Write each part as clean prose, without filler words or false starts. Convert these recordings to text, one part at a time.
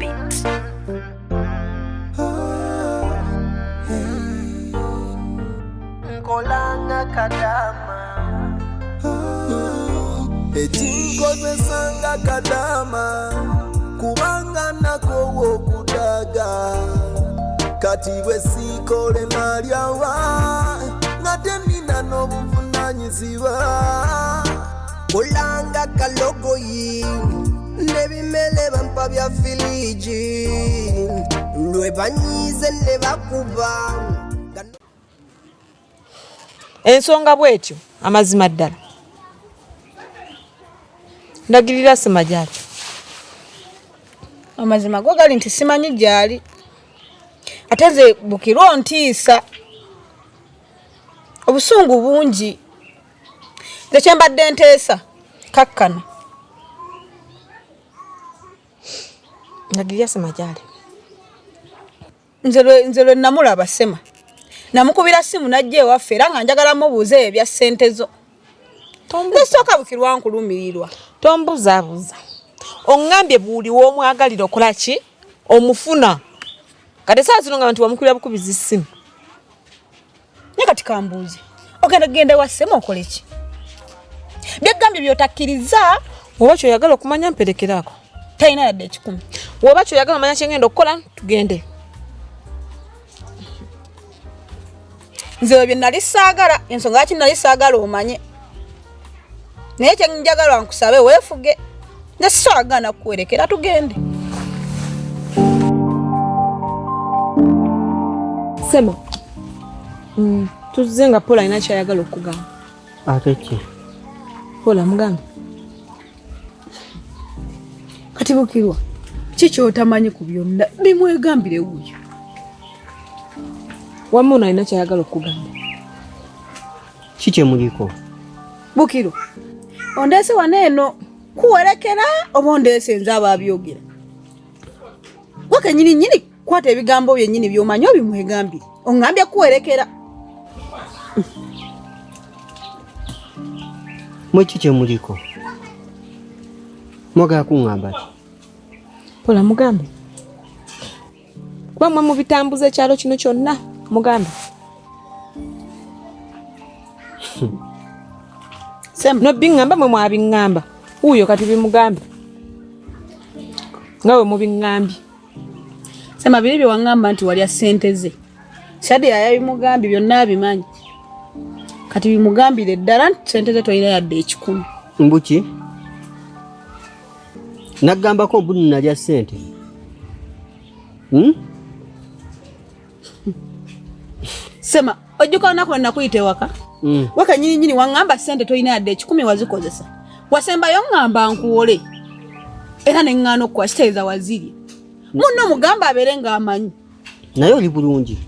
beat. Nkolanga kadama Etinkoze sanga kadama kubanga nako wokudaga kati bwe sikole malyawa ngate nina n'obuvunanyizibwa kolanga kalogoyi nebimele bampa bya filiji lwe banyize ne bakuba ensonga bwetyo amazima ddala ndagirira semajali amazima go gali nti simanyi gyali ateze bukiro ntiisa obusungu bungi ndekyembadde nteesa kakkana ndagirira semajali nze lwe namulaba sema namukubira simu najja ewaffe era nga njagala mubuuze ebya ssente zo ndesooka bukirwa nkulumirirwa tombuzaabuuza oŋŋambye buuliwo omwagalira okola ki omufuna kati saa zino nga nti wamukubira bukubizi ssimu naye kati kambuuze ogenda kugenda ewassemu okole ki byeggambye byotakkiriza woba kyoyagala okumanya mperekeraako talina yadde ekikumi woba kyoyagala omanya kyengenda okukola tugende nze ebyo nali saagala ensonga lwaki nali saagala omanye naye kyenjagala nkusabe weefuge nze sisaagana kuwerekera tugende sema tuzze nga Paul alina kyayagala okugamba ate ki Paul amugambe kati bukirwa kikyotamanyi ku byonna bimwegambire wuuyo wamma ono alina kyayagala okugamba kikyemuliko bukiro ondeese wano eno kuwerekera oba ondeese nze ababyogera wake nyini kwata ebigambo byennyini byomanyi obimwegambire oŋŋambye kuwerekera mwe kikyemuliko mwagala kuŋŋamba ki Paul amugambe kuba mwe mubitambuza ekyalo kino kyonna mugambe no biŋŋamba mwe mwabiŋŋamba wuuyo kati bimugambe nga we mubiŋŋambye sema biri bye waŋŋamba nti walya ssente ze Shadia yabimugambye byonna abimanyi kati bimugambire ddala nti ssente ze tolina yadde ekikumi mbuki naggambako mbu nalya ssente sema ojjuka olunaku lwe nakuyita ewaka waka nyini waŋŋamba ssente tolina yadde ekikumi wazikozesa wasembayo ŋŋamba nkuwole era ne ŋŋaana okukuwa kitegeeza wazirya munno mugamba abeere ng'amanyi naye oli bulungi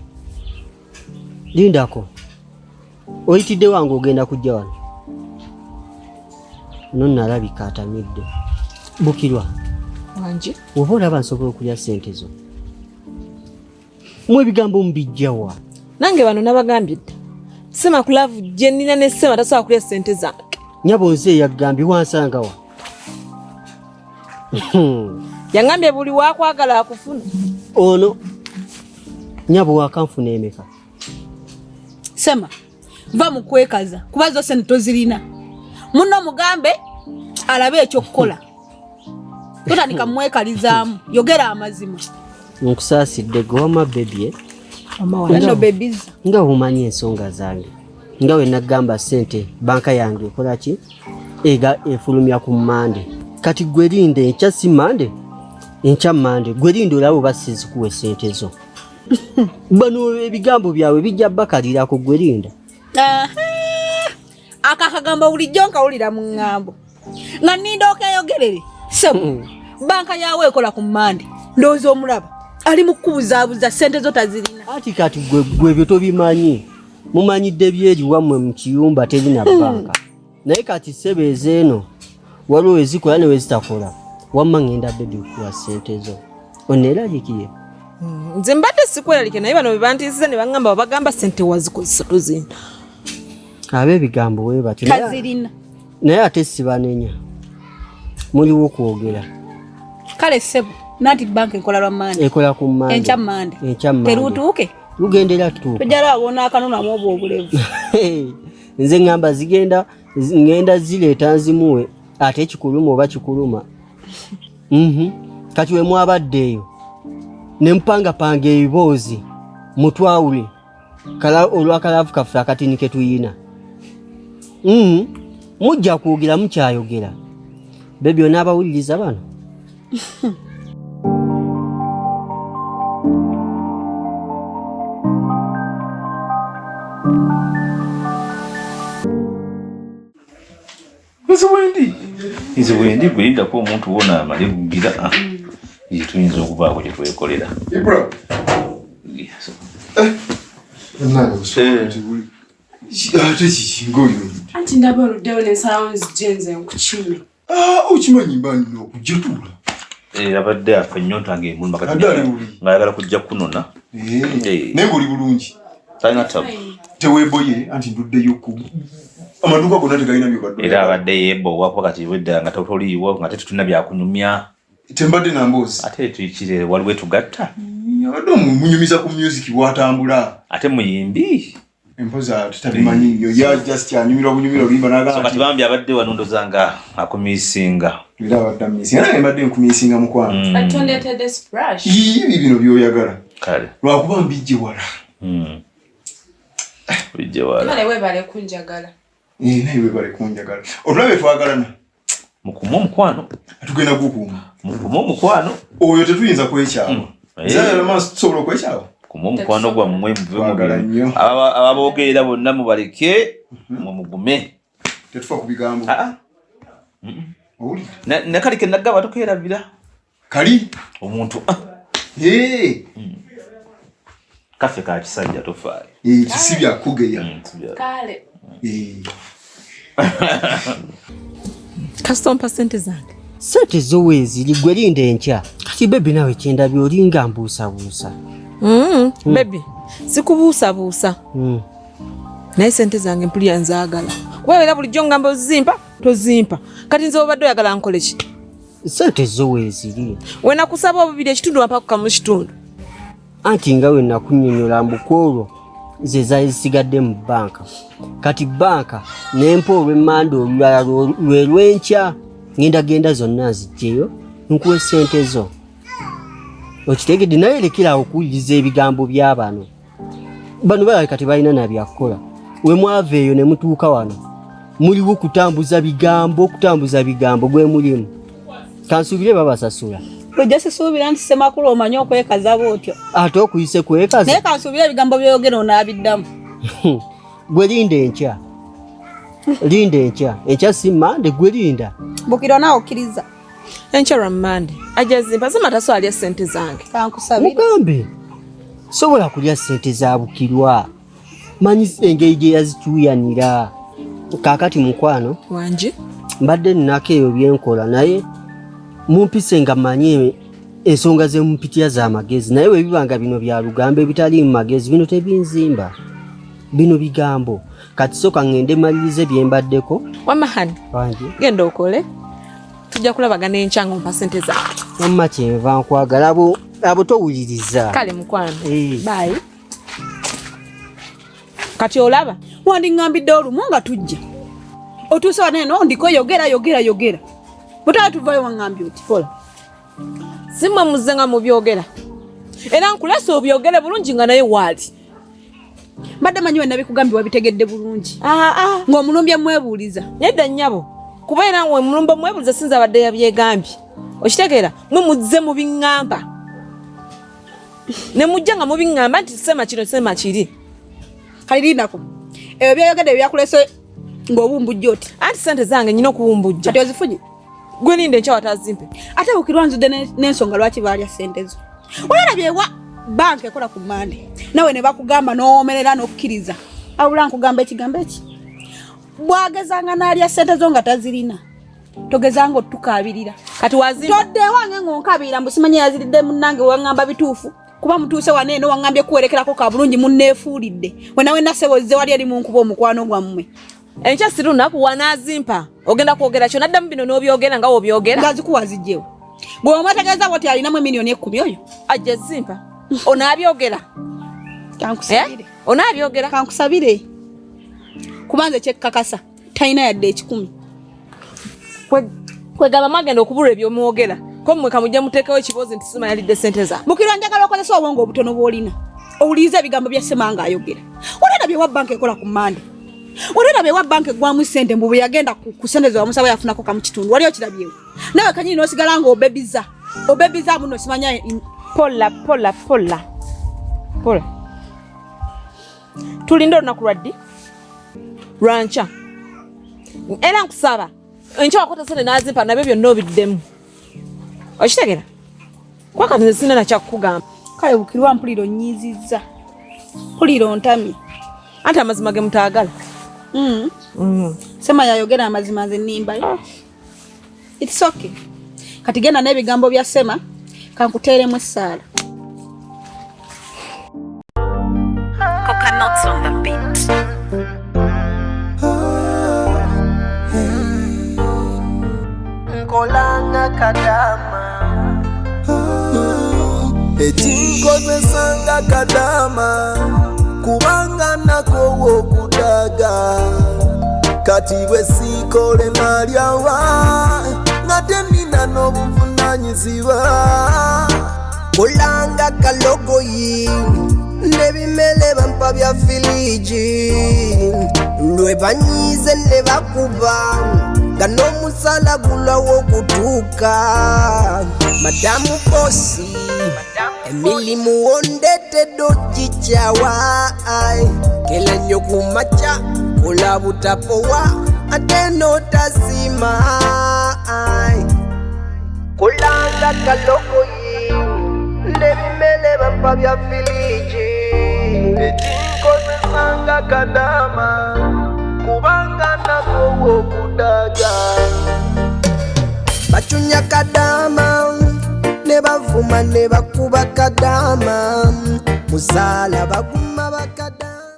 lindako oyitidde wange ogenda kujja wano no nalabika atamidde bukirwa wangi oba olaba nsobola okulya ssente zo mu ebigambo mubijjawa nange bano nabagambye dda sema kulavu gye nnina ne sema tasobola kulya ssente zange nyabo nze yagambye wansangawa yaŋŋambye buli waakwagala akufuna ono nyabo wakanfuna emeka sema va mu kwekaza kuba zo ssente tozirina munno mugambe alabe ekyokukola totandika mwekalizaamu yogera amazima nkusaasidde gwe wama bebye eno bebiza nga bumanyi ensonga zange nga we nagamba ssente banka yange ekola ki ega efulumya ku mande kati gwerinde enkya si mande enkya mande gwerinde olaba oba sizikuwa ssente zo bano ebigambo byabwe bijja bakalirako gwerinda akakagambo bulijjo nkawulira mu ŋŋambo nga nninda okeeyogerere semu banka yawe ekola ku mande ndowooza omulaba ali mu kubuzaabuza ssente zo tazirina ati kati gwe byo tobimanyi mumanyidde byeri wammwe mu kiyumba terina banka naye kati sebeeza eno waliwo ezikola ne wezitakola wamma ŋŋenda bebi kuwa ssente zo oneeralikiye nze mbadde sikweralike naye bano bebantiisiza ne baŋŋamba babagamba ssente wazikozesa tozina ab'ebigambo bwe batyo tazirina naye ate sibanenya muliwo kwogera kale sebo nati bank ekola lwa mande ekola ku mande encha mande terutuuke lugendera tuuke tujala wona akanona mwobo obulevu nze ngamba ngenda zileeta nzimuwe ate kikuluma oba kikuluma kati we mwabaddeeyo ne mpangapanga ebiboozi mutwawule olwakalavu kaffe akatini ke tuyina mujja kwogera mukyayogera bebi onaabawuliriza bano Nze bwendi gwelindako omuntu wona amale kugira tuyinza okubaako kye twekolera. Anti ndaba oluddewo n'ensaawo nzijenze nkukime. Okimanyi mbani n'okujja tuula. Abadde afa nnyo ntange emuluma kati ng'ayagala kujja kunona. Naye ng'oli bulungi. Talina tabu. Teweeboye anti nduddeyo ku amaduuka gonna tegalina byobadde. Era abadde yeebowako kati wedda nga toliiwo nga tetulina byakunyumya. Tembadde na mboozi. Ate tuyikire waliwo tugatta. Abadde munyumiza ku music bw'atambula. Ate muyimbi. Empoza tutabimanyi nnyo ya just anyumirwa bunyumira olimba n'agamba. So kati bambi abadde wanondoza nga akumisinga. Era abadde amisinga. Naye mbadde nkumisinga mukwano. Atondetedde splash. Ibi bino by'oyagala. Kale. Lwakuba mbijje wala. Bijje wala. Kale weebale kunjagala. Naye weebale kunjagala. Olulabe twagalana. Mukumu omukwano. Tugenda gukuuma. Mukumu omukwano. Oyo tetuyinza kwekyawa. Zayala maaso tusobola okwekyawa. Kumu omukwano gwammwe muve ababoogera bonna mubaleke mumugume. Tetufa ku bigambo. Ne kali ke nagaba tokerabira. Kali? Omuntu. Kafe ka kisajja tofaayo. Kisibya kugeya. Kale. Custom percent zange. Sente zowezi ligwerinda enkya. Kati bebi nawe kyenda byolinga mbuusabuusa. Baby, sikubuusabuusa. Naye sente zange mpulira nzaagala. Kuba era bulijjo ngamba ozimpa, tozimpa. Kati nze obadde oyagala nkole ki? Sente zoweziri. We nakusaba obubiri ekitundu wampakuka mu kitundu. Anti nga we nakunnyonnyola mbukwolwo ze zaali zisigadde mu banka. Kati banka nempa olw'emmanda olulala lwe lwenkya. Genda zonna nzijjeyo nkuwe sente zo. Okitegedde naye lekera okuwuliriza ebigambo by'abano. Bano balabika tebalina na byakukola. We mwava eyo ne mutuuka wano. Muliwo kutambuza bigambo gwe mulimu. Kansuubire babasasula. Ojja sisuubira nti Ssemakulu omanyi okwekaza bw'otyo. Ate okuyise kwekaza? Naye kansuubira ebigambo by'oyogera onaabiddamu. Gwe linda enkya. Enkya si mande gwe linda. Bukirwa naawe okkiriza. Enkya lwa mmande. Ajazimpa Semataso alya sente zange. Kankusabira. Mugambe. Sobola kulya sente za Bukirwa. Manyi engeri gye yazikyuyanira. Kaakati mukwano wanje mbadde nnako eyo byenkola naye mumpise nga manyi ensonga ze mumpitya za magezi naye we bibanga bino bya lugambo ebitali mu magezi bino tebinzimba bino bigambo kati soka ngende malirize byembaddeko wamahani wanje genda okole tujja kulabagana enkya ng'ompa sente zange wamma kyenva nkwagala abo towuliriza kale mukwano bye kati olaba wandiŋŋambidde olumu nga tujja otuuse waneeno ndiko yogera butala tuvayo waŋŋambye oti kola simwe muzze nga mubyogera era nkulesa obyogere bulungi nga naye waali mbadde manyi we nabikugambye wabitegedde bulungi ng'omulumbye mwebuuliza nedda nnyabo kuba era we mulumba mwebuuliza sinza abadde yabyegambye okitegeera mwe muzze mubiŋŋamba ne mujja nga mubiŋŋamba nti sema kino sema kiri kalirindako ebyo byayogedde byakulese ng'obumbujja oti anti sente zange nyina okubumbujja kati ozifunye gwe linde enkya watazimpe ate Bukirwa nzudde n'ensonga lwaki baalya sente zo weerabye ewa banka ekola ku mande nawe ne bakugamba n'owomerera n'okukkiriza abula nkugamba ekigambo eki bwagezanga n'alya sente zo nga tazirina togezanga otukaabirira kati wazimpa todde wange ng'onkabirira mbu simanyi yaziridde munnange waŋŋamba bituufu kuba mutuuse waneeno waŋŋambye kuwerekerako ka bulungi munneefuulidde wenawe nasebozze wali eri mu nkuba omukwano gwammwe enkya si lunaku wanaazimpa ogenda kwogera kyo naddamu bino n'obyogera nga wobyogera ngazikuwa zijjewo Gwe omwategeeza wati alinamu milioni 10 oyo. Ajja zimpa. Onabyogera. Kankusabire. Onabyogera. Kankusabire. Kubanze kyekakasa. Taina yadde 10. Kwegaba magenda okubula ebyomwogera. Ko mmwe kamujja muteekawo ekibuuzo nti sima yalidde ssente za. Mukiro njagala okozesa obwongo obutono bw'olina. Owuliza ebigambo bya Semanga ayogera. Olina bye wa banka ekola ku Mande. Olina bye wa banka gwamu ssente mbu yagenda ku ssente za musaba yafunako kamu kitundu. Wali okirabyewo. Nawe kanyini n'osigala nga obebiza. Obebiza muno simanya pola. Tulinda olunaku lwaddi. Lwanca. Era nkusaba. Encho wakota sente nazimpa nabyo byonna obiddemu. Okitegera? Kwakati nze sina na kyakugamba. Kale bukirwa mpuliro nyiziza. Mpuliro ntami. Ante amazima ge mutaagala. Sema yayogera amazima nze nimba. It's okay. Kati genda n'ebigambo bya Sema kankuteeremu essaala. Coconuts on the beat. Nkolanga kadama ekinkozesanga kadama kubanga nako okudaga kati bwe sikole nalyawa ngate nina n'obuvunanyizibwa kolanga kalogoyi nebimele bampa bya filiji lwe banyize ne bakuba nga n'omusala gulawo okutuuka madamu bosi emilimu wondetedde okikyawa kela nnyo ku makya kola butapowa ate n'otasima kolanga kalogoyi nebimele bampa bya filiji ekinkozesanga kadama kubanga nako okudaga bacunya kadama ne bavuma ne bakuba kadama musala baguma